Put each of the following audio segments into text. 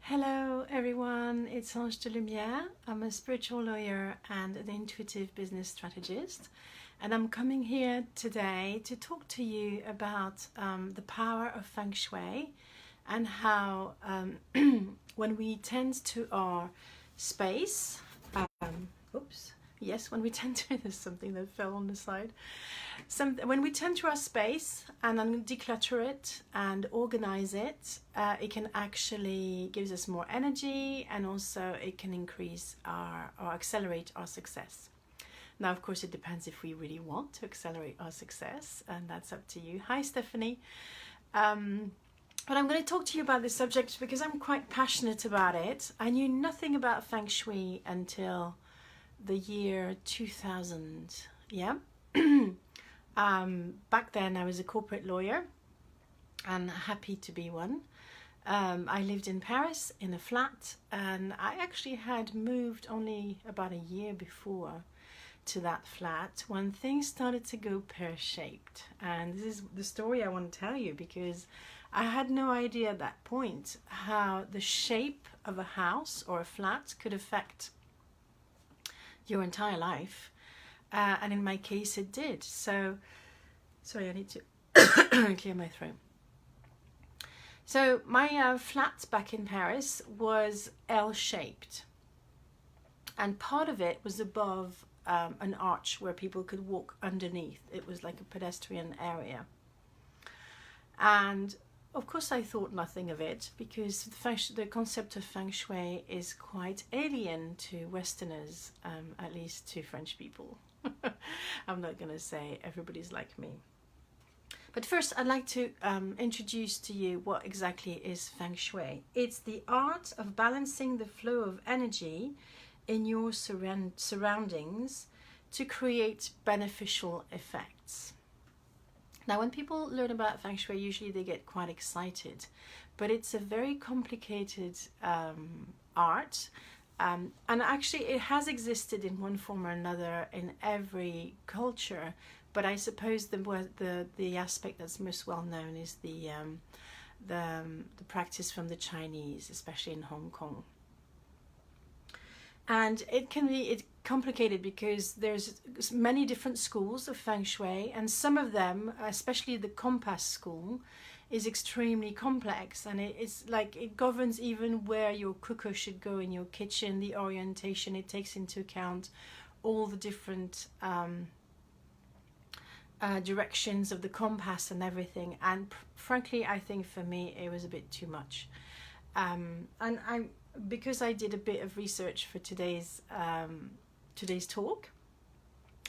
Hello everyone, it's Ange de Lumière. I'm a spiritual lawyer and an intuitive business strategist, and I'm coming here today to talk to you about the power of Feng Shui and how when we tend to our space, when we tend to, there's something that fell on the side. When we tend to our space and declutter it and organize it, it can actually gives us more energy, and also it can increase or accelerate our success. Now, of course, it depends if we really want to accelerate our success, and that's up to you. Hi, Stephanie. But I'm going to talk to you about this subject because I'm quite passionate about it. I knew nothing about Feng Shui until the year 2000. Yeah. Back then I was a corporate lawyer and happy to be one. I lived in Paris in a flat, and I actually had moved only about a year before to that flat when things started to go pear-shaped. And this is the story I want to tell you, because I had no idea at that point how the shape of a house or a flat could affect your entire life. And in my case it did. So, sorry, I need to clear my throat. So my flat back in Paris was L-shaped, and part of it was above an arch where people could walk underneath. It was like a pedestrian area. And of course I thought nothing of it, because the concept of Feng Shui is quite alien to Westerners, at least to French people. I'm not going to say everybody's like me. But first I'd like to introduce to you what exactly is Feng Shui. It's the art of balancing the flow of energy in your surroundings to create beneficial effects. Now, when people learn about Feng Shui, usually they get quite excited, but it's a very complicated art. And actually it has existed in one form or another in every culture, but I suppose the aspect that's most well known is the practice from the Chinese, especially in Hong Kong. And it can be complicated because there's many different schools of Feng Shui, and some of them, especially the compass school, is extremely complex, and it's like it governs even where your cooker should go in your kitchen, the orientation. It takes into account all the different directions of the compass and everything. And frankly, I think for me it was a bit too much. Because I did a bit of research for today's talk,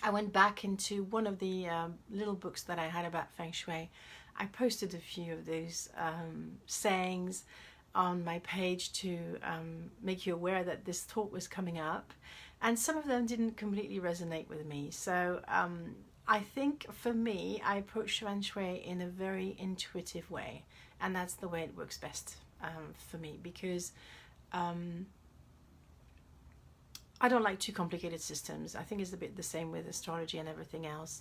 I went back into one of the little books that I had about Feng Shui. I posted a few of those sayings on my page to make you aware that this talk was coming up, and some of them didn't completely resonate with me. So I think for me, I approach Feng Shui in a very intuitive way, and that's the way it works best for me, because I don't like too complicated systems. I think it's a bit the same with astrology and everything else.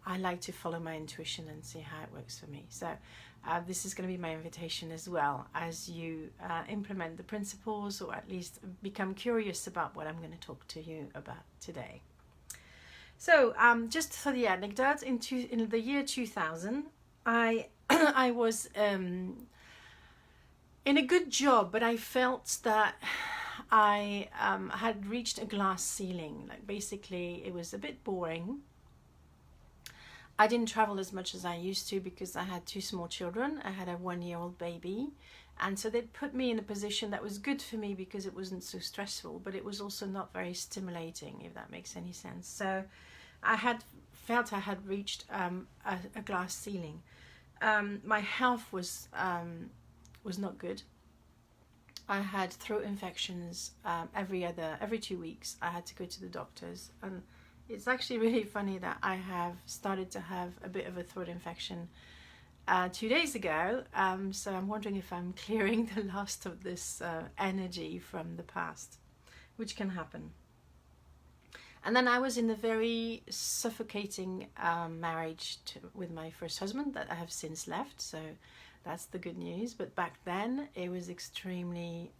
I like to follow my intuition and see how it works for me. So this is going to be my invitation as well, as you implement the principles, or at least become curious about what I'm going to talk to you about today. So just for the anecdote, in the year 2000, I was in a good job, but I felt that I had reached a glass ceiling. Like, basically it was a bit boring. I didn't travel as much as I used to because I had two small children. I had a 1-year-old baby, and so they put me in a position that was good for me because it wasn't so stressful, but it was also not very stimulating, if that makes any sense. So I had felt I had reached a glass ceiling. My health was not good. I had throat infections every 2 weeks. I had to go to the doctors, and it's actually really funny that I have started to have a bit of a throat infection 2 days ago. So I'm wondering if I'm clearing the last of this energy from the past, which can happen. And then I was in a very suffocating marriage with my first husband that I have since left. So That's the good news. But back then it was extremely,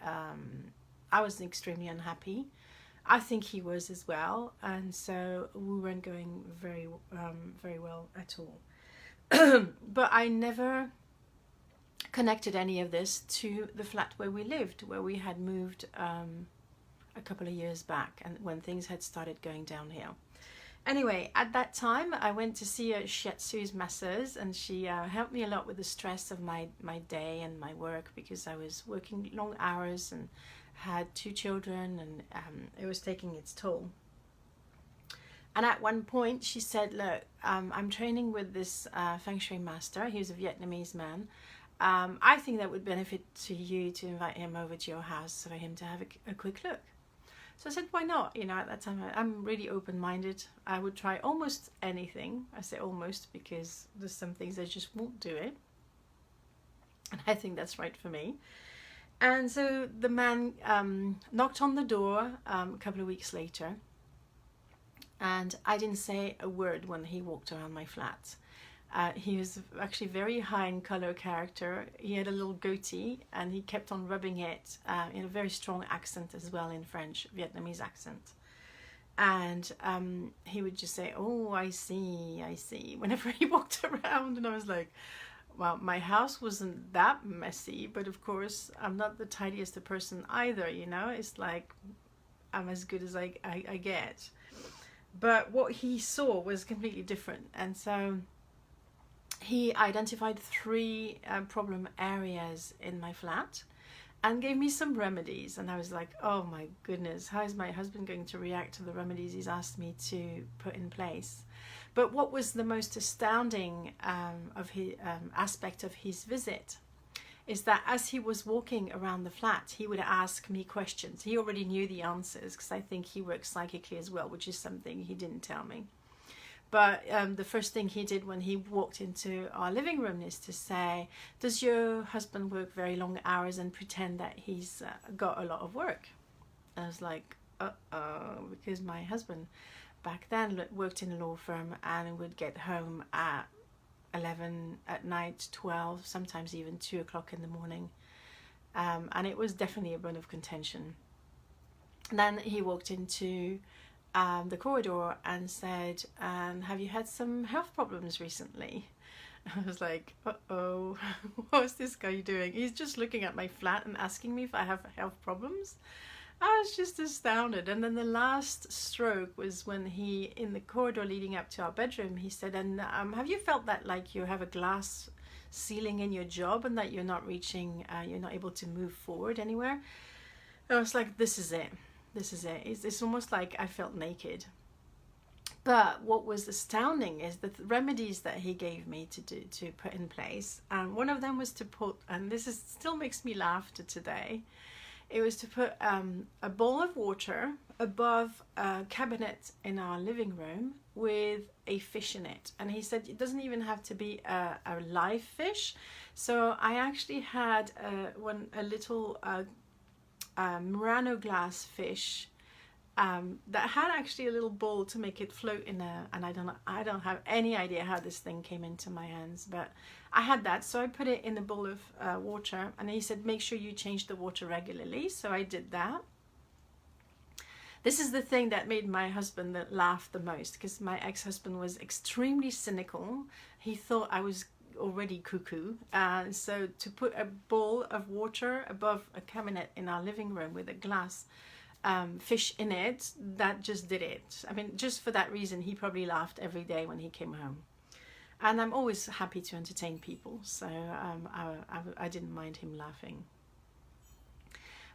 I was extremely unhappy. I think he was as well, and so we weren't going very well at all. But I never connected any of this to the flat where we lived, where we had moved a couple of years back, and when things had started going downhill. Anyway, at that time I went to see a shiatsu's masseuse, and she helped me a lot with the stress of my day and my work, because I was working long hours and had 2 children, and it was taking its toll. And at one point she said, look, I'm training with this Feng Shui master. He was a Vietnamese man. I think that would benefit to you to invite him over to your house for him to have a quick look. So I said, why not? You know, at that time I'm really open-minded. I would try almost anything. I say almost because there's some things I just won't do it. And I think that's right for me. And so the man knocked on the door a couple of weeks later. And I didn't say a word when he walked around my flat. He was actually very high in color character. He had a little goatee, and he kept on rubbing it in a very strong accent as well, in French, Vietnamese accent. And he would just say, oh, I see, whenever he walked around. And I was like, well, my house wasn't that messy, but of course I'm not the tidiest person either, you know. It's like I'm as good as I get. But what he saw was completely different. And so he identified 3 problem areas in my flat and gave me some remedies. And I was like, oh my goodness, how is my husband going to react to the remedies he's asked me to put in place? But what was the most astounding aspect of his visit is that as he was walking around the flat, he would ask me questions. He already knew the answers, because I think he works psychically as well, which is something he didn't tell me. But the first thing he did when he walked into our living room is to say, does your husband work very long hours and pretend that he's got a lot of work? I was like, uh-oh, because my husband back then worked in a law firm and would get home at 11 at night, 12, sometimes even 2 o'clock in the morning. And it was definitely a bone of contention. Then he walked into the corridor and said, have you had some health problems recently? I was like, uh-oh, what's this guy doing? He's just looking at my flat and asking me if I have health problems. I was just astounded. And then the last stroke was when he, in the corridor leading up to our bedroom, he said, and have you felt that like you have a glass ceiling in your job and that you're not reaching, you're not able to move forward anywhere? I was like, this is it. This is it. It's almost like I felt naked. But what was astounding is the remedies that he gave me to put in place. And one of them was to put, and this is still makes me laugh to today, it was to put a bowl of water above a cabinet in our living room with a fish in it. And he said it doesn't even have to be a live fish. So I actually had a little Murano glass fish that had actually a little bowl to make it float in a, and I don't have any idea how this thing came into my hands, but I had that. So I put it in a bowl of water, and he said make sure you change the water regularly. So I did that. This is the thing that made my husband laugh the most, because my ex-husband was extremely cynical. He thought I was already cuckoo. So to put a bowl of water above a cabinet in our living room with a glass fish in it, that just did it. I mean, just for that reason, he probably laughed every day when he came home. And I'm always happy to entertain people, so I didn't mind him laughing.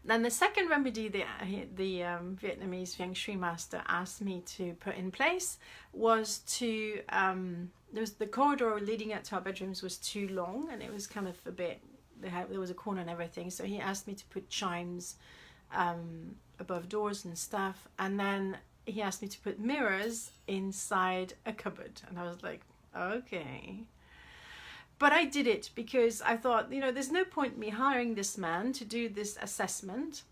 Then the second remedy the Vietnamese Feng Shui master asked me to put in place was to, the corridor leading up to our bedrooms was too long, and it was kind of a bit, there was a corner and everything, so he asked me to put chimes above doors and stuff, and then he asked me to put mirrors inside a cupboard, and I was like, okay. But I did it because I thought, you know, there's no point me hiring this man to do this assessment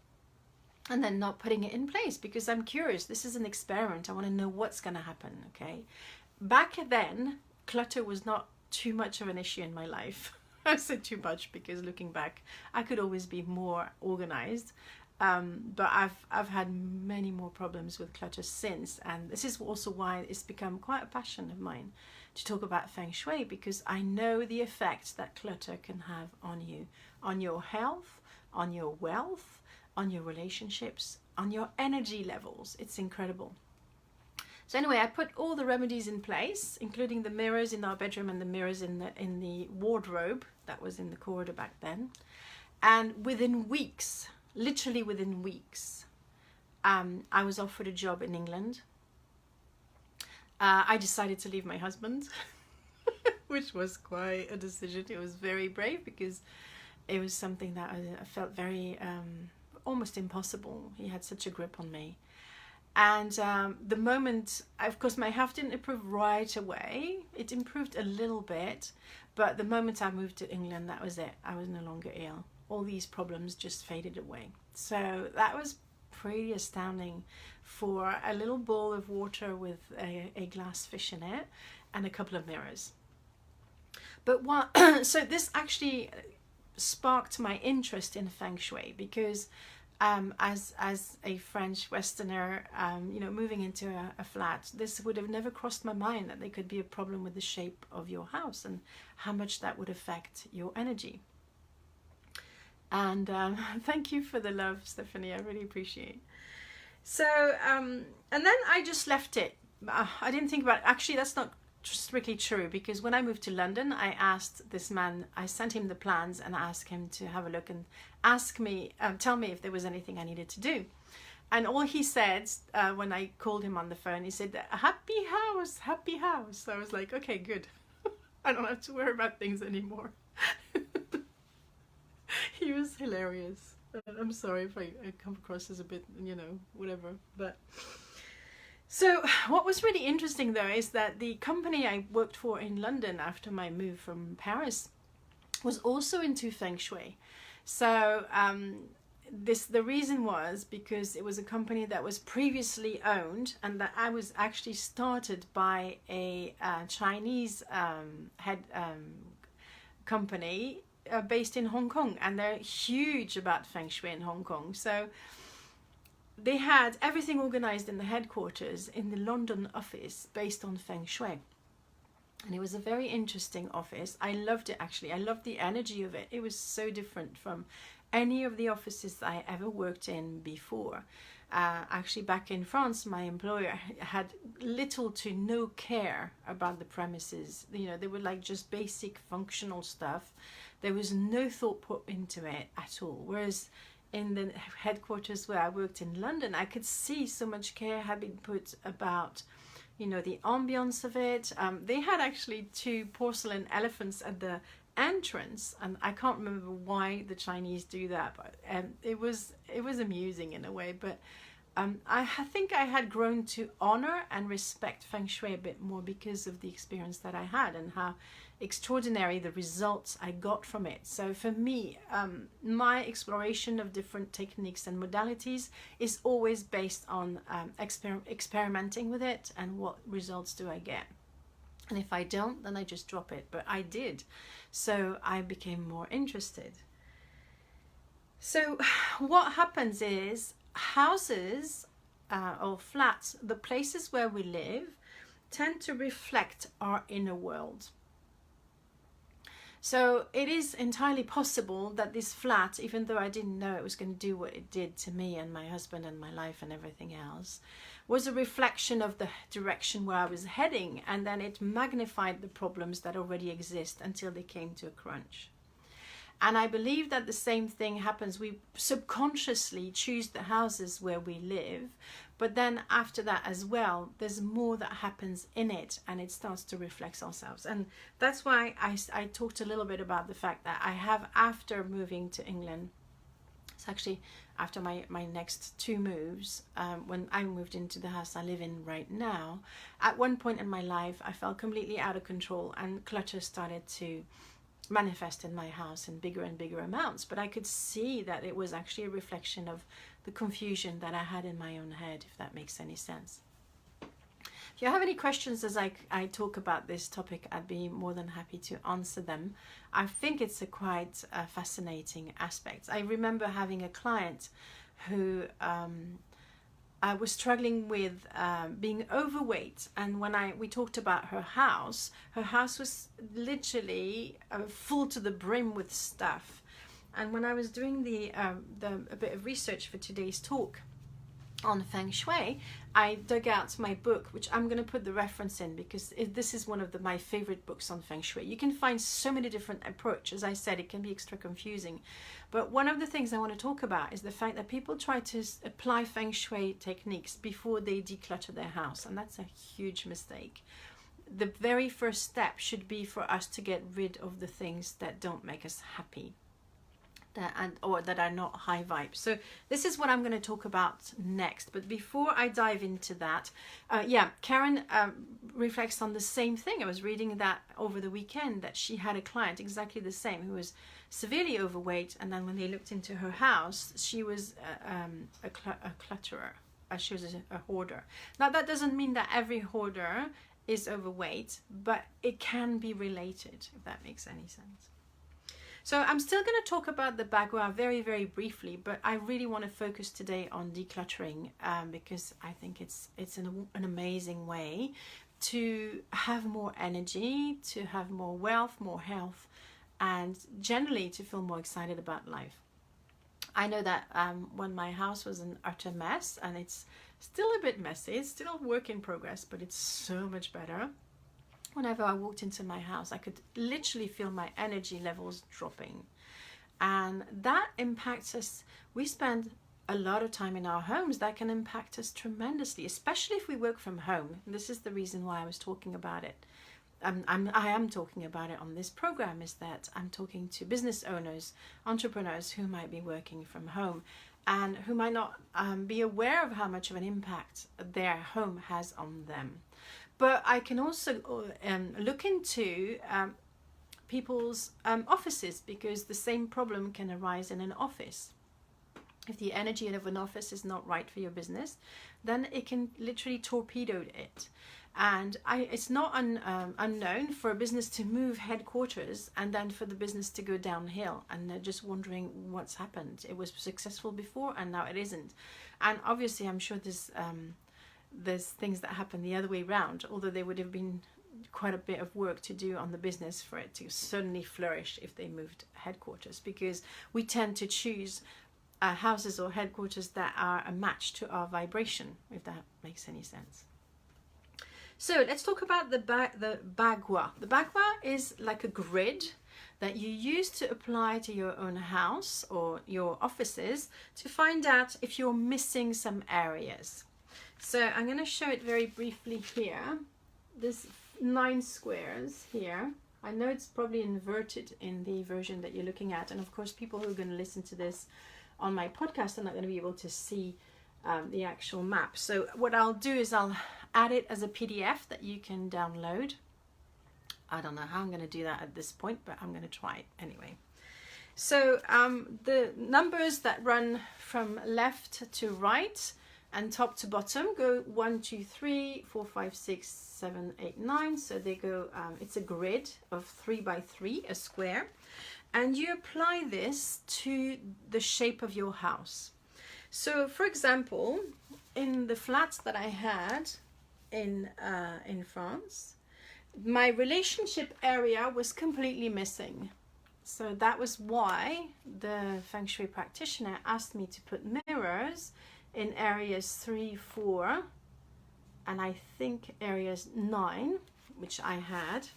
and then not putting it in place, because I'm curious. This is an experiment. I want to know what's going to happen, okay? Back then, clutter was not too much of an issue in my life. I said too much because looking back, I could always be more organized. But I've had many more problems with clutter since, and this is also why it's become quite a passion of mine to talk about Feng Shui, because I know the effect that clutter can have on you, on your health, on your wealth, on your relationships, on your energy levels. It's incredible. So anyway, I put all the remedies in place, including the mirrors in our bedroom and the mirrors in the wardrobe that was in the corridor back then. And within weeks, literally within weeks, I was offered a job in England. I decided to leave my husband, which was quite a decision. It was very brave because it was something that I felt very almost impossible. He had such a grip on me. And the moment, of course, my health didn't improve right away. It improved a little bit, but the moment I moved to England, that was it. I was no longer ill. All these problems just faded away. So that was pretty astounding for a little bowl of water with a glass fish in it and a couple of mirrors. But so this actually sparked my interest in Feng Shui, because as a French Westerner, moving into a flat, this would have never crossed my mind that there could be a problem with the shape of your house and how much that would affect your energy. And thank you for the love, Stephanie. I really appreciate it. So, and then I just left it. I didn't think about it. Actually, that's not strictly true, because when I moved to London, I asked this man, I sent him the plans and asked him to have a look and tell me if there was anything I needed to do. And all he said when I called him on the phone, he said, happy house, happy house. So I was like, okay, good. I don't have to worry about things anymore. He was hilarious. I'm sorry if I come across as a bit, whatever. But so what was really interesting, though, is that the company I worked for in London after my move from Paris was also into Feng Shui. So the reason was because it was a company that was previously owned, and that I was actually started by a Chinese head company based in Hong Kong, and they're huge about Feng Shui in Hong Kong. So they had everything organized in the headquarters in the London office based on Feng Shui. And it was a very interesting office. I loved it, actually. I loved the energy of it. It was so different from any of the offices that I ever worked in before. Actually, back in France, my employer had little to no care about the premises. They were like just basic functional stuff. There was no thought put into it at all. Whereas in the headquarters where I worked in London, I could see so much care had been put about, the ambience of it. They had actually 2 porcelain elephants at the entrance, and I can't remember why the Chinese do that, but it was amusing in a way. But I think I had grown to honor and respect Feng Shui a bit more because of the experience that I had and how extraordinary the results I got from it. So for me, my exploration of different techniques and modalities is always based on experimenting with it and what results do I get. And if I don't, then I just drop it. But I did. So I became more interested. So what happens is houses or flats, the places where we live, tend to reflect our inner world. So it is entirely possible that this flat, even though I didn't know it was going to do what it did to me and my husband and my life and everything else, was a reflection of the direction where I was heading, and then it magnified the problems that already exist until they came to a crunch. And I believe that the same thing happens. We subconsciously choose the houses where we live, but then after that as well, there's more that happens in it, and it starts to reflect ourselves. And that's why I talked a little bit about the fact that I have, after moving to England, it's actually after my next 2 moves, when I moved into the house I live in right now, at one point in my life, I felt completely out of control, and clutter started to manifest in my house in bigger and bigger amounts. But I could see that it was actually a reflection of the confusion that I had in my own head, if that makes any sense. If you have any questions as I talk about this topic, I'd be more than happy to answer them. I think it's a quite fascinating aspect. I remember having a client who I was struggling with being overweight, and when we talked about her house was literally full to the brim with stuff. And when I was doing a bit of research for today's talk on Feng Shui, I dug out my book, which I'm going to put the reference in because this is one of my favorite books on Feng Shui. You can find so many different approaches. As I said, it can be extra confusing. But one of the things I want to talk about is the fact that people try to apply Feng Shui techniques before they declutter their house. And that's a huge mistake. The very first step should be for us to get rid of the things that don't make us happy, or that are not high vibes. So this is what I'm going to talk about next. But before I dive into that, Karen reflects on the same thing. I was reading that over the weekend, that she had a client exactly the same who was severely overweight, and then when they looked into her house, she was a clutterer. She was a hoarder. Now that doesn't mean that every hoarder is overweight, but it can be related, if that makes any sense. So I'm still going to talk about the bagua very, very briefly, but I really want to focus today on decluttering because I think it's an amazing way to have more energy, to have more wealth, more health, and generally to feel more excited about life. I know that when my house was an utter mess, and it's still a bit messy, it's still a work in progress, but it's so much better. Whenever I walked into my house, I could literally feel my energy levels dropping. And that impacts us. We spend a lot of time in our homes. That can impact us tremendously, especially if we work from home. This is the reason why I was talking about it. I am talking about it on this program, is that I'm talking to business owners, entrepreneurs who might be working from home and who might not be aware of how much of an impact their home has on them. But I can also look into people's offices, because the same problem can arise in an office. If the energy of an office is not right for your business, then it can literally torpedo it. And it's not unknown for a business to move headquarters and then for the business to go downhill, and they're just wondering what's happened. It was successful before and now it isn't. And obviously I'm sure there's things that happen the other way around, although there would have been quite a bit of work to do on the business for it to suddenly flourish if they moved headquarters, because we tend to choose houses or headquarters that are a match to our vibration, if that makes any sense. So let's talk about the bagua. The bagua is like a grid that you use to apply to your own house or your offices to find out if you're missing some areas. So I'm going to show it very briefly here. There's 9 squares here. I know it's probably inverted in the version that you're looking at. And of course, people who are going to listen to this on my podcast are not going to be able to see the actual map. So what I'll do is I'll add it as a PDF that you can download. I don't know how I'm going to do that at this point, but I'm going to try it anyway. So the numbers that run from left to right and top to bottom go 1, 2, 3, 4, 5, 6, 7, 8, 9. So they go, it's a grid of 3 by 3, a square. And you apply this to the shape of your house. So for example, in the flats that I had in France, my relationship area was completely missing. So that was why the Feng Shui practitioner asked me to put mirrors in areas 3, 4, and I think areas 9, which I had.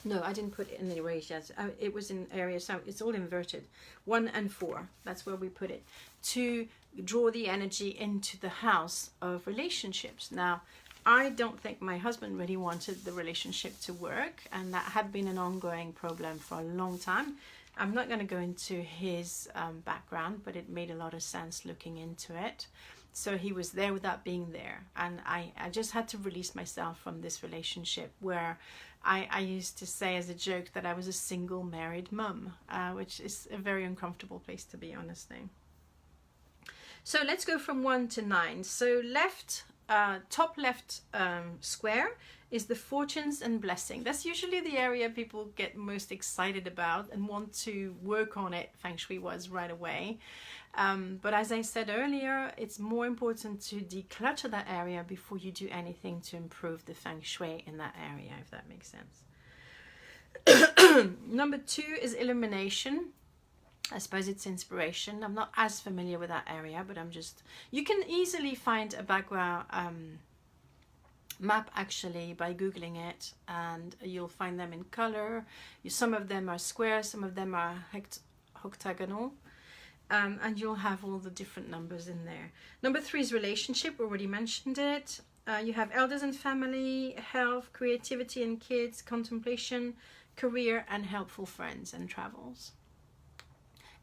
No, I didn't put it in the areas yet. It was in areas, so it's all inverted. 1 and 4, that's where we put it, to draw the energy into the house of relationships. Now, I don't think my husband really wanted the relationship to work, and that had been an ongoing problem for a long time. I'm not going to go into his background, but it made a lot of sense looking into it. So he was there without being there, and I just had to release myself from this relationship where I used to say as a joke that I was a single married mum, which is a very uncomfortable place to be, honestly. So let's go from 1 to 9. So left top left square is the fortunes and blessing. That's usually the area people get most excited about and want to work on it Feng Shui was right away. But as I said earlier, it's more important to declutter that area before you do anything to improve the Feng Shui in that area, if that makes sense. Number 2 is illumination. I suppose it's inspiration. I'm not as familiar with that area, but you can easily find a background map actually by googling it, and you'll find them in color. Some of them are square, some of them are octagonal, and you'll have all the different numbers in there. Number 3 is relationship. We already mentioned it. You have elders and family, health, creativity and kids, contemplation, career, and helpful friends and travels.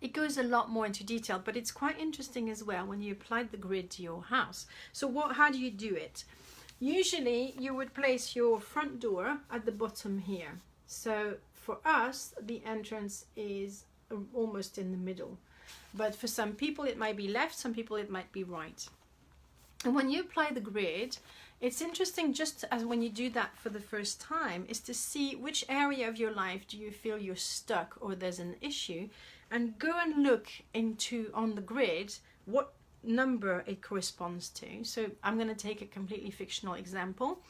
It goes a lot more into detail, but it's quite interesting as well when you apply the grid to your house. So how do you do it? Usually you would place your front door at the bottom here. So for us, the entrance is almost in the middle. But for some people it might be left, some people it might be right. And when you apply the grid, it's interesting, just as when you do that for the first time, is to see which area of your life do you feel you're stuck or there's an issue, and go and look into on the grid what number it corresponds to. So I'm going to take a completely fictional example.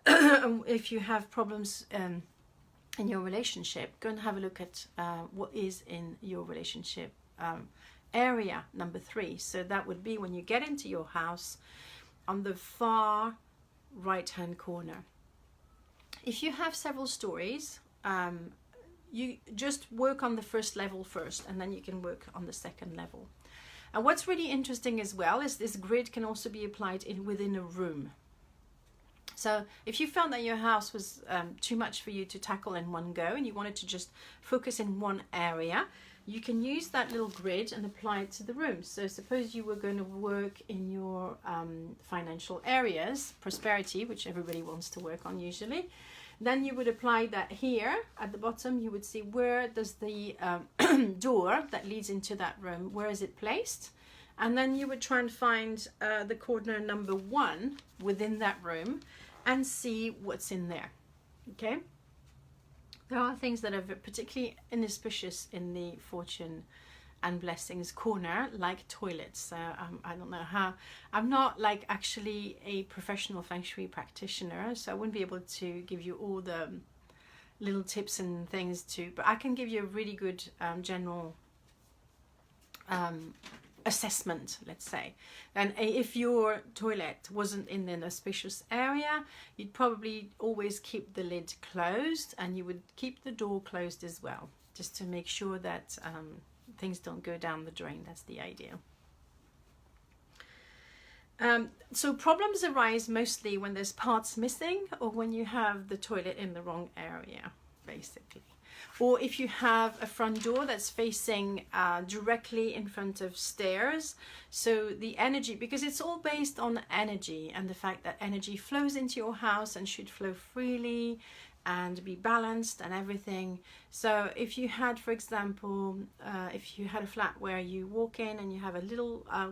If you have problems in your relationship, go and have a look at what is in your relationship area number 3. So that would be when you get into your house on the far right hand corner. If you have several stories, you just work on the first level first, and then you can work on the second level. And what's really interesting as well is this grid can also be applied within a room. So if you found that your house was too much for you to tackle in one go and you wanted to just focus in one area, you can use that little grid and apply it to the room. So suppose you were going to work in your financial areas, prosperity, which everybody wants to work on usually. Then you would apply that here at the bottom. You would see where does the door that leads into that room, where is it placed? And then you would try and find the corner number 1 within that room and see what's in there. Okay? There are things that are particularly inauspicious in the fortune and blessings corner, like toilets. So I don't know how, I'm not like actually a professional Feng Shui practitioner, so I wouldn't be able to give you all the little tips and things but I can give you a really good general assessment, let's say. And if your toilet wasn't in an auspicious area, you'd probably always keep the lid closed, and you would keep the door closed as well, just to make sure that things don't go down the drain. That's the idea. So problems arise mostly when there's parts missing, or when you have the toilet in the wrong area, basically. Or if you have a front door that's facing directly in front of stairs. So the energy, because it's all based on energy and the fact that energy flows into your house and should flow freely and be balanced and everything. So if you had, for example, if you had a flat where you walk in and you have a little, a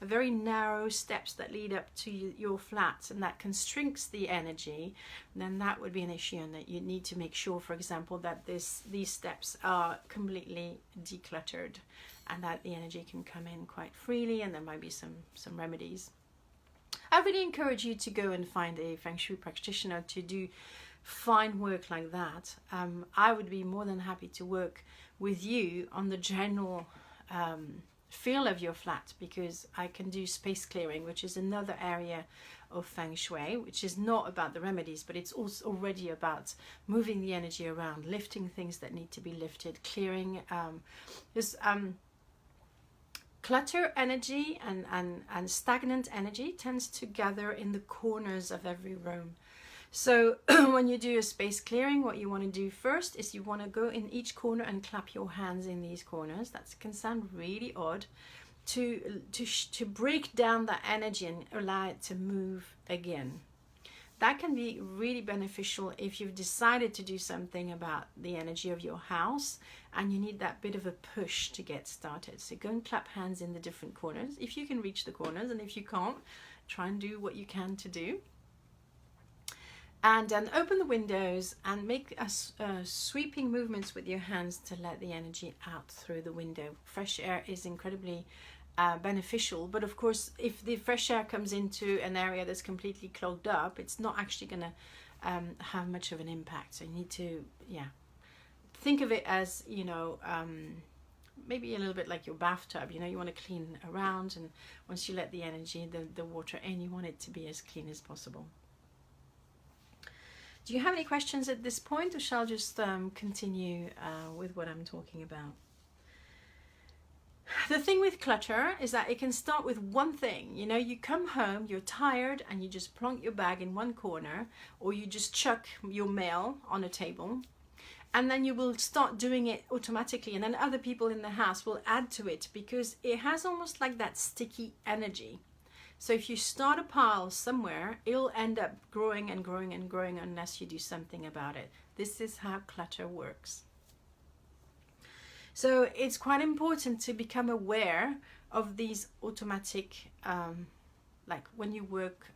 very narrow steps that lead up to your flat, and that constricts the energy, then that would be an issue, and that you need to make sure, for example, that these steps are completely decluttered and that the energy can come in quite freely, and there might be some remedies. I really encourage you to go and find a Feng Shui practitioner to do fine work like that. I would be more than happy to work with you on the general feel of your flat, because I can do space clearing, which is another area of Feng Shui, which is not about the remedies, but it's also already about moving the energy around, lifting things that need to be lifted, clearing. Clutter energy and stagnant energy tends to gather in the corners of every room. So when you do a space clearing, what you want to do first is you want to go in each corner and clap your hands in these corners. That can sound really odd, to break down that energy and allow it to move again. That can be really beneficial if you've decided to do something about the energy of your house and you need that bit of a push to get started. So go and clap hands in the different corners if you can reach the corners, and if you can't, try and do what you can to do. And then open the windows and make sweeping movements with your hands to let the energy out through the window. Fresh air is incredibly beneficial, but of course if the fresh air comes into an area that's completely clogged up, it's not actually going to have much of an impact. So you need to think of it as, you know, maybe a little bit like your bathtub. You know, you want to clean around, and once you let the energy, the water in, you want it to be as clean as possible. Do you have any questions at this point, or shall I just continue with what I'm talking about? The thing with clutter is that it can start with one thing. You know, you come home, you're tired, and you just plonk your bag in one corner, or you just chuck your mail on a table, and then you will start doing it automatically, and then other people in the house will add to it because it has almost like that sticky energy. So if you start a pile somewhere, it'll end up growing and growing and growing unless you do something about it. This is how clutter works. So it's quite important to become aware of these automatic, like when you work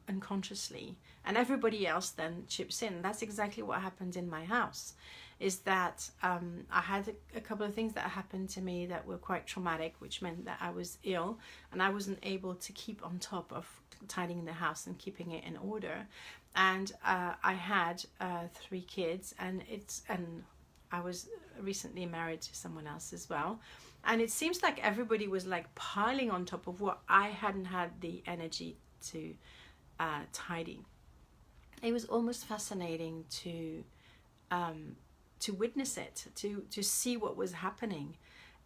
unconsciously, and everybody else then chips in. That's exactly what happened in my house, is that I had a couple of things that happened to me that were quite traumatic, which meant that I was ill and I wasn't able to keep on top of tidying the house and keeping it in order. And I had 3 kids, and I was recently married to someone else as well. And it seems like everybody was like piling on top of what I hadn't had the energy to tidy. It was almost fascinating to witness it, to see what was happening.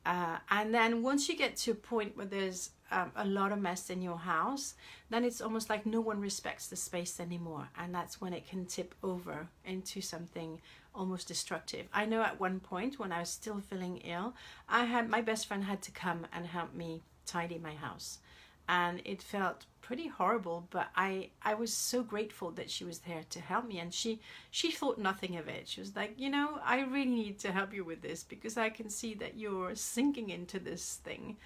And then once you get to a point where there's a lot of mess in your house, then it's almost like no one respects the space anymore. And that's when it can tip over into something almost destructive. I know at one point when I was still feeling ill, my best friend had to come and help me tidy my house. And it felt pretty horrible, but I was so grateful that she was there to help me. And she thought nothing of it. She was like, you know, I really need to help you with this because I can see that you're sinking into this thing.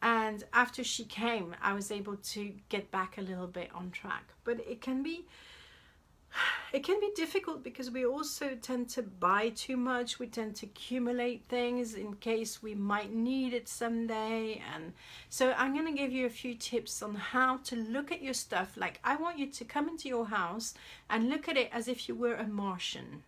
And after she came, I was able to get back a little bit on track. But it can be difficult because we also tend to buy too much. We tend to accumulate things in case we might need it someday. And so I'm going to give you a few tips on how to look at your stuff. Like, I want you to come into your house and look at it as if you were a Martian.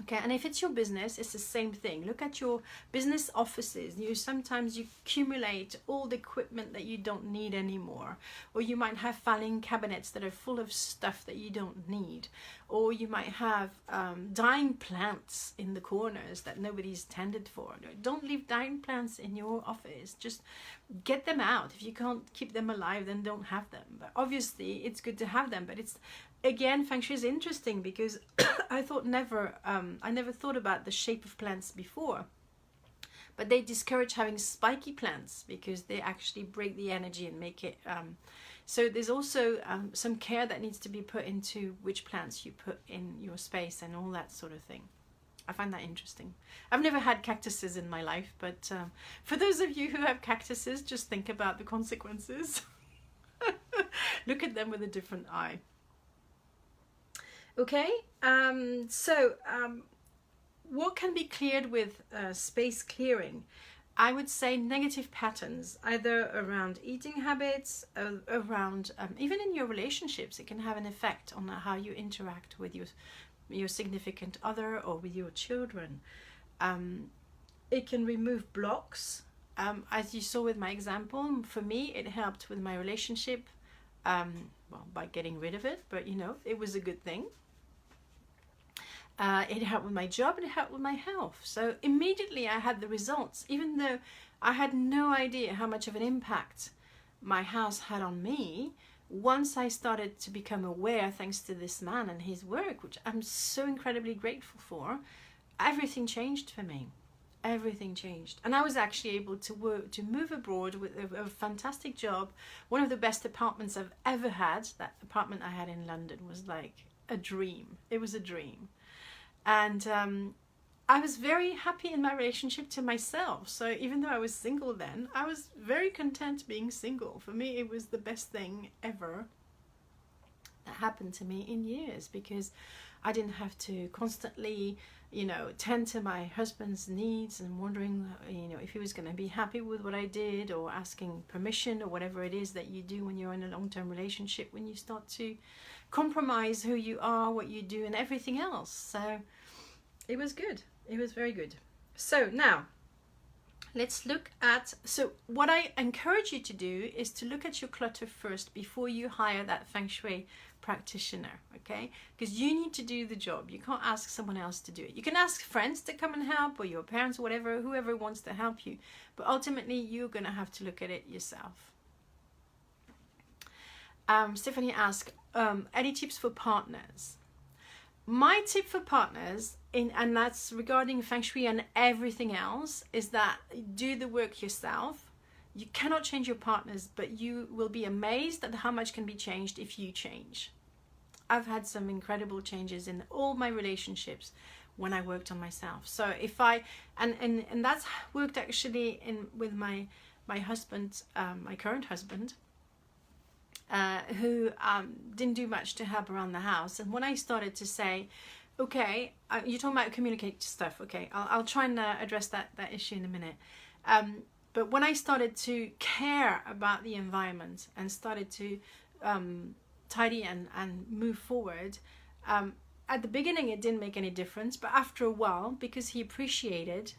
Okay, and if it's your business, it's the same thing. Look at your business offices. Sometimes you accumulate all the equipment that you don't need anymore. Or you might have filing cabinets that are full of stuff that you don't need. Or you might have dying plants in the corners that nobody's tended for. Don't leave dying plants in your office. Just get them out. If you can't keep them alive, then don't have them. But obviously, it's good to have them. But it's, again, Feng Shui is interesting because I never thought about the shape of plants before. But they discourage having spiky plants because they actually break the energy and make it... So there's also some care that needs to be put into which plants you put in your space and all that sort of thing. I find that interesting. I've never had cactuses in my life, but for those of you who have cactuses, just think about the consequences. Look at them with a different eye. Okay, what can be cleared with space clearing? I would say negative patterns, either around eating habits, around even in your relationships. It can have an effect on how you interact with your significant other or with your children. It can remove blocks. As you saw with my example, for me, it helped with my relationship, by getting rid of it, but you know, it was a good thing. It helped with my job, and it helped with my health. So immediately I had the results, even though I had no idea how much of an impact my house had on me. Once I started to become aware, thanks to this man and his work, which I'm so incredibly grateful for, everything changed for me. Everything changed. And I was actually able to move abroad with a fantastic job. One of the best apartments I've ever had. That apartment I had in London was like a dream. It was a dream. And I was very happy in my relationship to myself. So even though I was single then, I was very content being single. For me, it was the best thing ever that happened to me in years, because I didn't have to constantly, you know, tend to my husband's needs and wondering, you know, if he was going to be happy with what I did, or asking permission, or whatever it is that you do when you're in a long-term relationship, when you start to compromise who you are, what you do, and everything else. So it was good. It was very good. So now let's look at, so what I encourage you to do is to look at your clutter first before you hire that Feng Shui practitioner, okay? Because you need to do the job. You can't ask someone else to do it. You can ask friends to come and help, or your parents, or whatever, whoever wants to help you. But ultimately, you're going to have to look at it yourself. Stephanie asked, any tips for partners? My tip for partners, and that's regarding Feng Shui and everything else, is that do the work yourself. You cannot change your partners, but you will be amazed at how much can be changed if you change. I've had some incredible changes in all my relationships when I worked on myself. So if I, and that's worked actually with my husband, my current husband, who didn't do much to help around the house. And when I started to say, okay, you're talking about communicate stuff, okay, I'll try and address that issue in a minute. But when I started to care about the environment and started to tidy and move forward, at the beginning it didn't make any difference, but after a while, because he appreciated,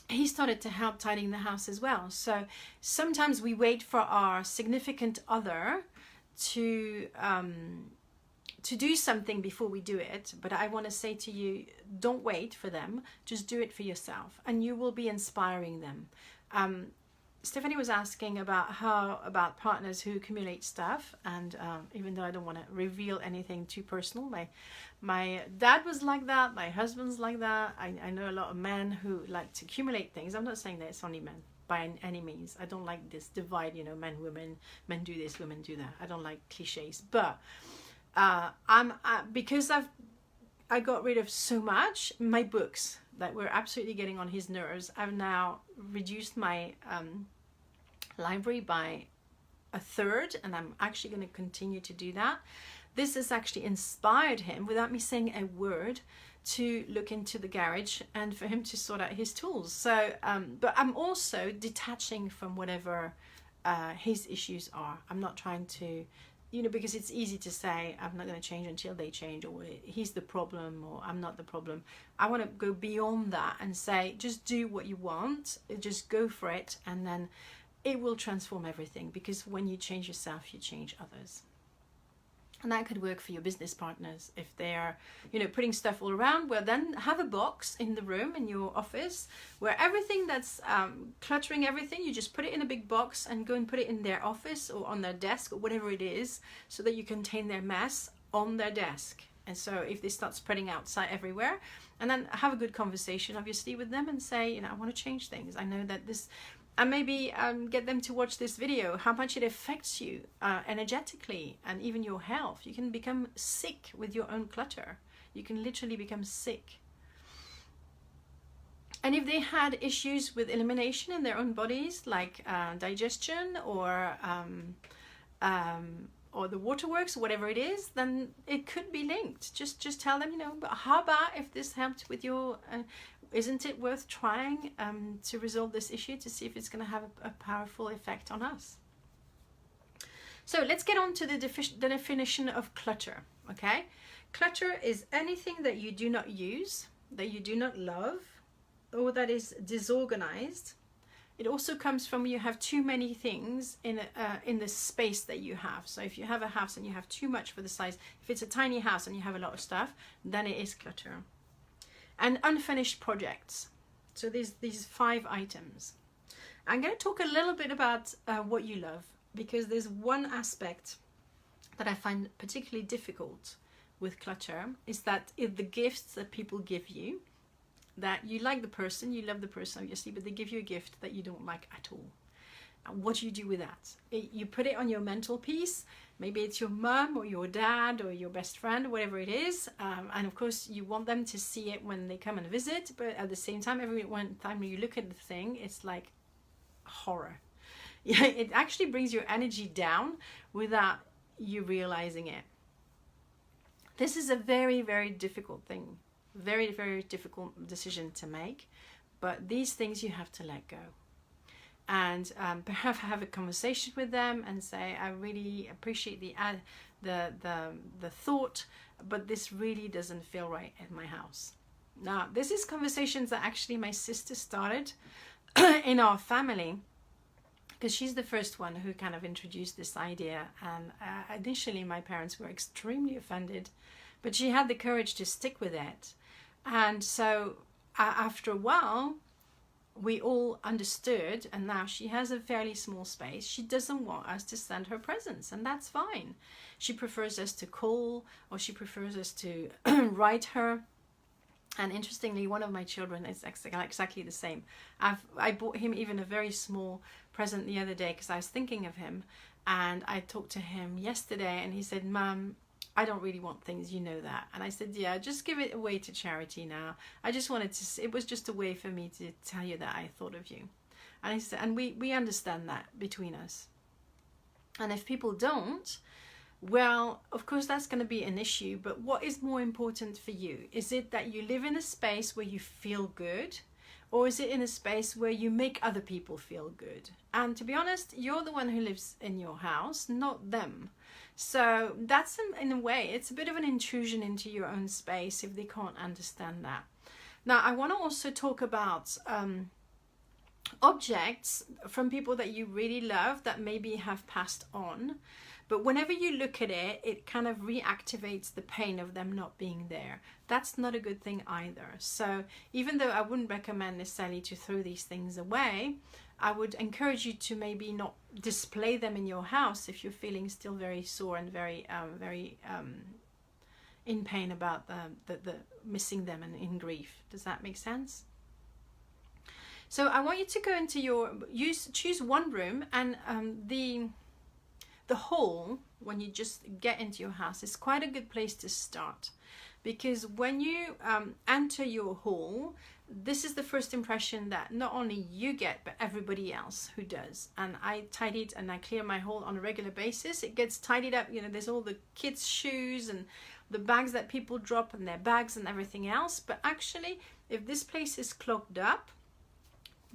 he started to help tidying the house as well. So sometimes we wait for our significant other to do something before we do it. But I want to say to you, don't wait for them. Just do it for yourself, and you will be inspiring them. Stephanie was asking about partners who accumulate stuff, and even though I don't want to reveal anything too personal, my dad was like that, my husband's like that. I know a lot of men who like to accumulate things. I'm not saying that it's only men by any means. I don't like this divide, you know, men, women, men do this, women do that. I don't like cliches, but because I got rid of so much, my books that were absolutely getting on his nerves, I've now reduced my library by a third, and I'm actually going to continue to do that. This has actually inspired him, without me saying a word, to look into the garage and for him to sort out his tools. So, but I'm also detaching from whatever his issues are. I'm not trying to, you know, because it's easy to say, I'm not going to change until they change, or he's the problem, or I'm not the problem. I want to go beyond that and say, just do what you want, just go for it, and then it will transform everything, because when you change yourself, you change others. And that could work for your business partners. If they're, you know, putting stuff all around, well, then have a box in the room, in your office, where everything that's cluttering everything, you just put it in a big box and go and put it in their office or on their desk or whatever it is, so that you contain their mess on their desk. And so if they start spreading outside everywhere, and then have a good conversation, obviously, with them and say, you know, I want to change things. I know that this, and maybe get them to watch this video, how much it affects you energetically, and even your health. You can become sick with your own clutter. You can literally become sick. And if they had issues with elimination in their own bodies, like digestion or the waterworks, whatever it is, then it could be linked. Just tell them, you know, but how about if this helped with your, isn't it worth trying to resolve this issue, to see if it's going to have a powerful effect on us? So let's get on to the definition of clutter, okay? Clutter is anything that you do not use, that you do not love, or that is disorganized. It also comes from you have too many things in the space that you have. So if you have a house and you have too much for the size, if it's a tiny house and you have a lot of stuff, then it is clutter. And unfinished projects. So these 5 items. I'm going to talk a little bit about what you love, because there's one aspect that I find particularly difficult with clutter, is that the gifts that people give you, that you like the person, you love the person obviously, but they give you a gift that you don't like at all. what do you do with that? You put it on your mantelpiece. Maybe it's your mum or your dad or your best friend, whatever it is. And of course, you want them to see it when they come and visit. But at the same time, every one time you look at the thing, it's like horror. Yeah, it actually brings your energy down without you realizing it. This is a very, very difficult thing. Very, very difficult decision to make. But these things you have to let go. And perhaps have a conversation with them and say, I really appreciate the thought, but this really doesn't feel right at my house. Now, this is conversations that actually my sister started in our family, because she's the first one who kind of introduced this idea. And initially my parents were extremely offended, but she had the courage to stick with it. And so after a while, we all understood, and now she has a fairly small space. She doesn't want us to send her presents, and that's fine. She prefers us to call, or she prefers us to write her. And interestingly, one of my children is exactly the same. I bought him even a very small present the other day because I was thinking of him, and I talked to him yesterday, and he said, Mum, I don't really want things, you know that. And I said, yeah, just give it away to charity now. I just wanted to, it was just a way for me to tell you that I thought of you. And I said, and we understand that between us. And if people don't, well, of course, that's going to be an issue. But what is more important for you? Is it that you live in a space where you feel good? Or is it in a space where you make other people feel good? And to be honest, you're the one who lives in your house, not them. So that's, in a way, it's a bit of an intrusion into your own space if they can't understand that. Now, I want to also talk about objects from people that you really love that maybe have passed on. But whenever you look at it, it kind of reactivates the pain of them not being there. That's not a good thing either. So even though I wouldn't recommend necessarily to throw these things away, I would encourage you to maybe not display them in your house if you're feeling still very sore and very in pain about the missing them and in grief. Does that make sense? So I want you to go into choose one room, and the hall, when you just get into your house, is quite a good place to start, because when you enter your hall, this is the first impression that not only you get, but everybody else who does. And I tidy it and I clear my hall on a regular basis. It gets tidied up, you know, there's all the kids' shoes and the bags that people drop and their bags and everything else. But actually, if this place is clogged up,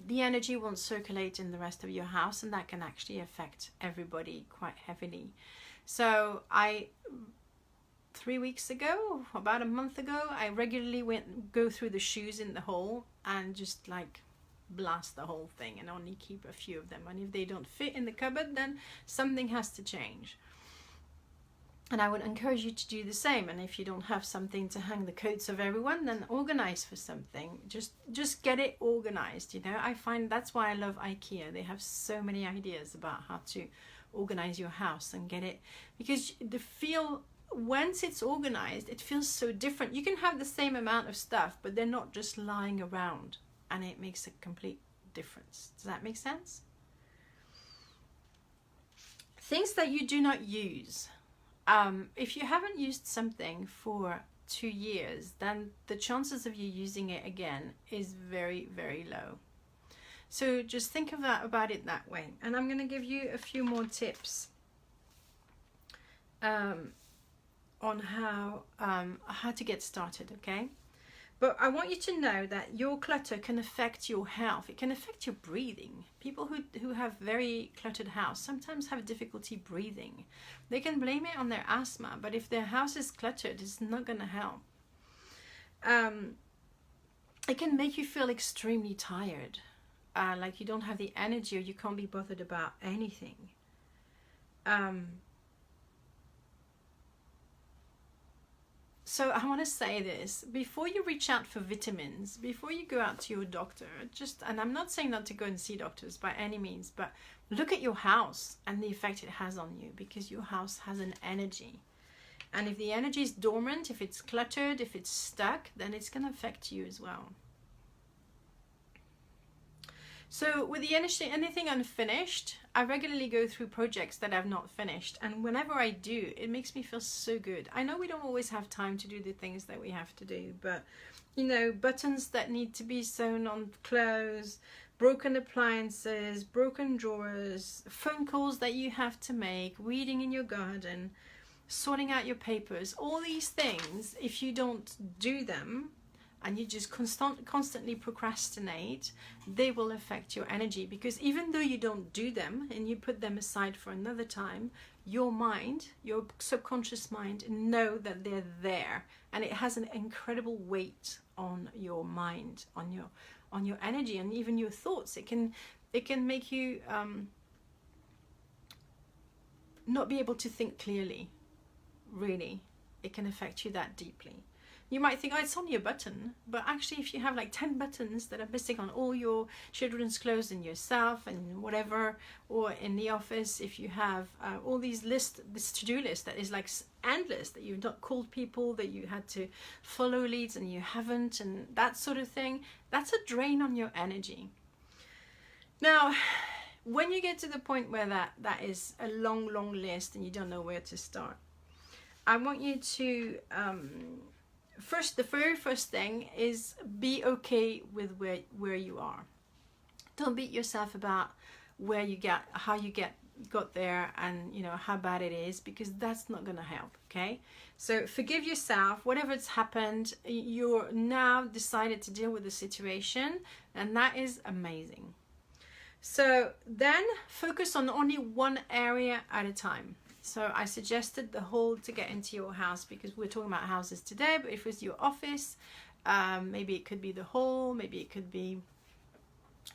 the energy won't circulate in the rest of your house, and that can actually affect everybody quite heavily. So 3 weeks ago, about a month ago, I regularly go through the shoes in the hole and just like blast the whole thing and only keep a few of them. And if they don't fit in the cupboard, then something has to change. And I would encourage you to do the same. And if you don't have something to hang the coats of everyone, then organize for something. Just get it organized, you know. I find that's why I love IKEA. They have so many ideas about how to organize your house and get it, because once it's organized, it feels so different. You can have the same amount of stuff, but they're not just lying around, and it makes a complete difference. Does that make sense? Things that you do not use. If you haven't used something for 2 years, then the chances of you using it again is very, very low. So just think about it that way. And I'm going to give you a few more tips on how to get started, okay? But I want you to know that your clutter can affect your health. It can affect your breathing. People who have very cluttered house sometimes have difficulty breathing. They can blame it on their asthma, but if their house is cluttered, it's not going to help. It can make you feel extremely tired, like you don't have the energy or you can't be bothered about anything. So I want to say this, before you reach out for vitamins, before you go out to your doctor, and I'm not saying not to go and see doctors by any means, but look at your house and the effect it has on you, because your house has an energy. And if the energy is dormant, if it's cluttered, if it's stuck, then it's going to affect you as well. So with the anything unfinished, I regularly go through projects that I've not finished, and whenever I do, it makes me feel so good. I know we don't always have time to do the things that we have to do, but you know, buttons that need to be sewn on clothes, broken appliances, broken drawers, phone calls that you have to make, weeding in your garden, sorting out your papers, all these things, if you don't do them and you just constantly procrastinate, they will affect your energy, because even though you don't do them and you put them aside for another time, your mind, your subconscious mind, know that they're there, and it has an incredible weight on your mind, on your energy, and even your thoughts. It can make you not be able to think clearly. Really, it can affect you that deeply. You might think, oh, it's only a button, but actually if you have like 10 buttons that are missing on all your children's clothes and yourself and whatever, or in the office, if you have all these this to-do list that is like endless, that you've not called people, that you had to follow leads and you haven't, and that sort of thing, that's a drain on your energy. Now, when you get to the point where that is a long list and you don't know where to start, I want you to the very first thing is be okay with where you are. Don't beat yourself about how you got there, and you know how bad it is, because that's not going to help. Okay, so forgive yourself. Whatever's happened, you're now decided to deal with the situation, and that is amazing. So then focus on only one area at a time. So I suggested the hall to get into your house, because we're talking about houses today, but if it's your office, maybe it could be the hall, maybe it could be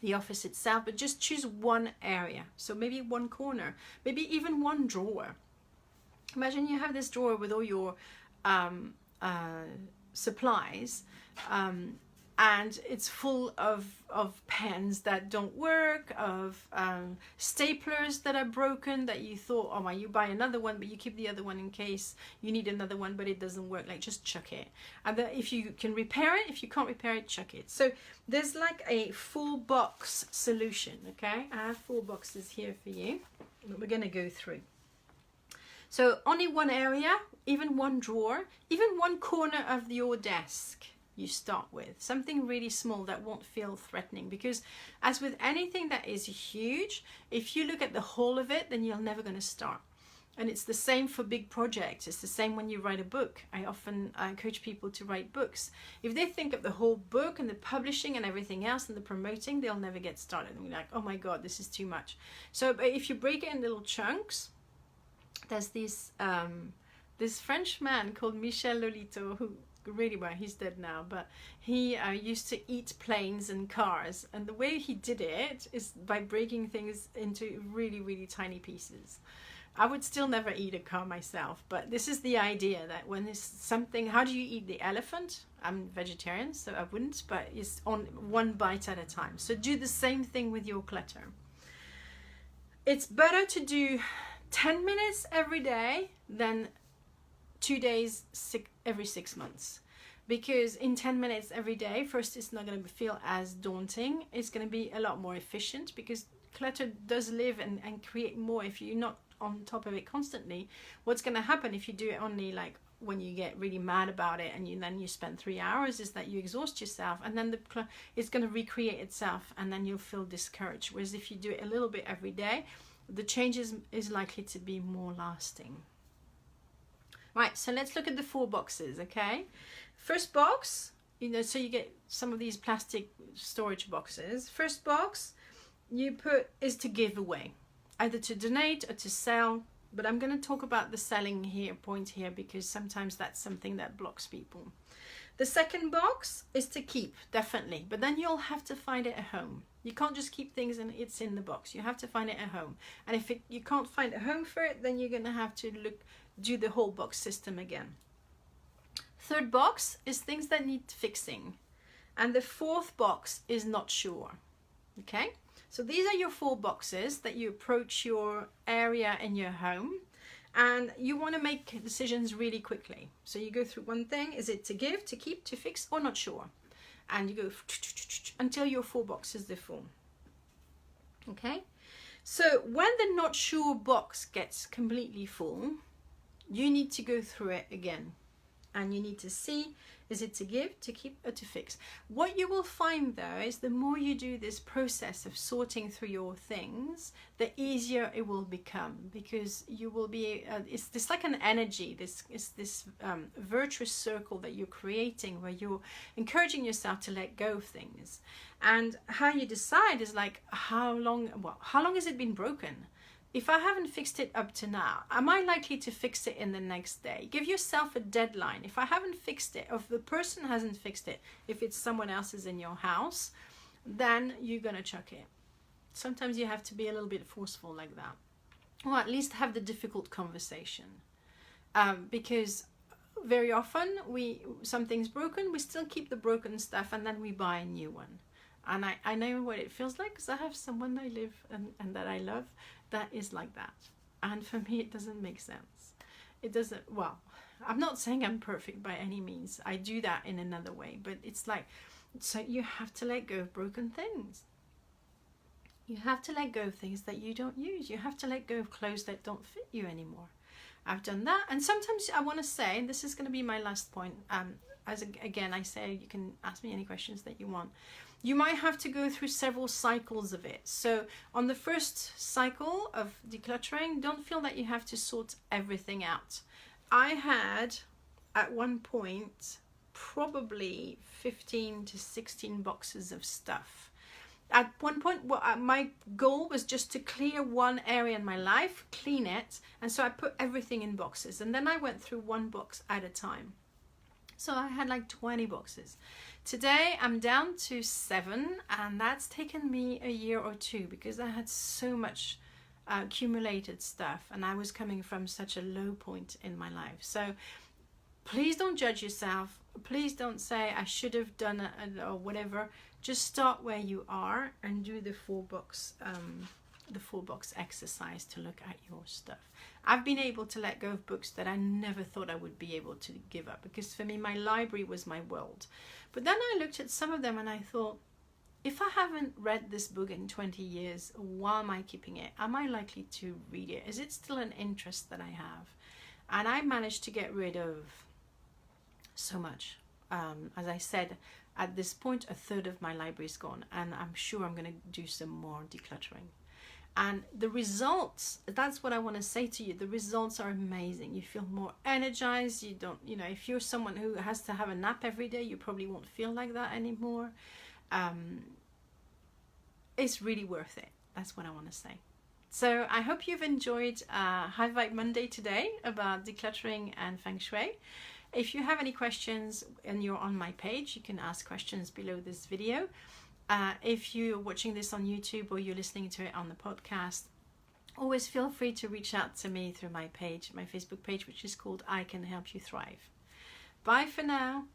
the office itself, but just choose one area. So maybe one corner, maybe even one drawer. Imagine you have this drawer with all your supplies, and it's full of pens that don't work, of staplers that are broken, that you thought, oh my, you buy another one, but you keep the other one in case you need another one, but it doesn't work. Like, just chuck it. And if you can repair it, if you can't repair it, chuck it. So there's like a 4-box solution. Okay, I have 4 boxes here for you that we're going to go through. So only one area, even one drawer, even one corner of your desk you start with. Something really small that won't feel threatening, because as with anything that is huge, if you look at the whole of it, then you're never going to start. And it's the same for big projects. It's the same when you write a book. I often encourage people to write books. If they think of the whole book and the publishing and everything else and the promoting, they'll never get started. And we're like, oh my God, this is too much. So if you break it in little chunks, there's this French man called Michel Lolito, who really well, he's dead now, but he used to eat planes and cars, and the way he did it is by breaking things into really tiny pieces. I would still never eat a car myself, but this is the idea, that when there's something, how do you eat the elephant? I'm vegetarian, so I wouldn't, but it's on one bite at a time. So do the same thing with your clutter. It's better to do 10 minutes every day than 2 days every 6 months, because in 10 minutes every day, first, it's not going to feel as daunting. It's going to be a lot more efficient, because clutter does live and create more if you're not on top of it constantly. What's going to happen if you do it only like when you get really mad about it and then you spend 3 hours, is that you exhaust yourself, and then it's going to recreate itself, and then you'll feel discouraged. Whereas if you do it a little bit every day, the changes is likely to be more lasting. Right, so let's look at the 4 boxes, okay? First box, so you get some of these plastic storage boxes. First box you put is to give away, either to donate or to sell. But I'm going to talk about the selling point here, because sometimes that's something that blocks people. The second box is to keep, definitely, but then you'll have to find it at home. You can't just keep things and it's in the box. You have to find it at home. And if you can't find a home for it, then you're going to have to do the whole box system again. Third box is things that need fixing. And the 4th box is not sure. Okay? So these are your 4 boxes that you approach your area in your home, and you want to make decisions really quickly. So you go through one thing. Is it to give, to keep, to fix, or not sure? And you go until your 4 boxes are full. Okay, so when the not sure box gets completely full, you need to go through it again, and you need to see, is it to give, to keep, or to fix? What you will find though is the more you do this process of sorting through your things, the easier it will become, because you will be, it's this like an energy, this virtuous circle that you're creating, where you're encouraging yourself to let go of things. And how you decide is like, how long has it been broken? If I haven't fixed it up to now, am I likely to fix it in the next day? Give yourself a deadline. If I haven't fixed it, or if the person hasn't fixed it, if it's someone else's in your house, then you're going to chuck it. Sometimes you have to be a little bit forceful like that. Or at least have the difficult conversation. Because very often, something's broken, we still keep the broken stuff, and then we buy a new one. And I know what it feels like, because I have someone I live and that I love that is like that. And for me, it doesn't make sense. It doesn't, well, I'm not saying I'm perfect by any means. I do that in another way. But it's like, so you have to let go of broken things. You have to let go of things that you don't use. You have to let go of clothes that don't fit you anymore. I've done that. And sometimes I want to say, and this is going to be my last point, again, I say you can ask me any questions that you want. You might have to go through several cycles of it. So on the first cycle of decluttering, don't feel that you have to sort everything out. I had, at one point, probably 15 to 16 boxes of stuff. At one point, my goal was just to clear one area in my life, clean it, and so I put everything in boxes. And then I went through one box at a time. So I had like 20 boxes. Today I'm down to 7, and that's taken me a year or two, because I had so much accumulated stuff, and I was coming from such a low point in my life. So please don't judge yourself. Please don't say I should have done it or whatever. Just start where you are and do the 4-box exercise to look at your stuff. I've been able to let go of books that I never thought I would be able to give up, because for me, my library was my world. But then I looked at some of them and I thought, if I haven't read this book in 20 years, why am I keeping it? Am I likely to read it? Is it still an interest that I have? And I managed to get rid of so much. As I said, at this point, a third of my library is gone, and I'm sure I'm going to do some more decluttering. And the results, that's what I want to say to you. The results are amazing. You feel more energized. You don't, if you're someone who has to have a nap every day, you probably won't feel like that anymore. It's really worth it. That's what I want to say. So I hope you've enjoyed High Vibe Monday today about decluttering and Feng Shui. If you have any questions and you're on my page, you can ask questions below this video. If you're watching this on YouTube or you're listening to it on the podcast, always feel free to reach out to me through my page, my Facebook page, which is called I Can Help You Thrive. Bye for now.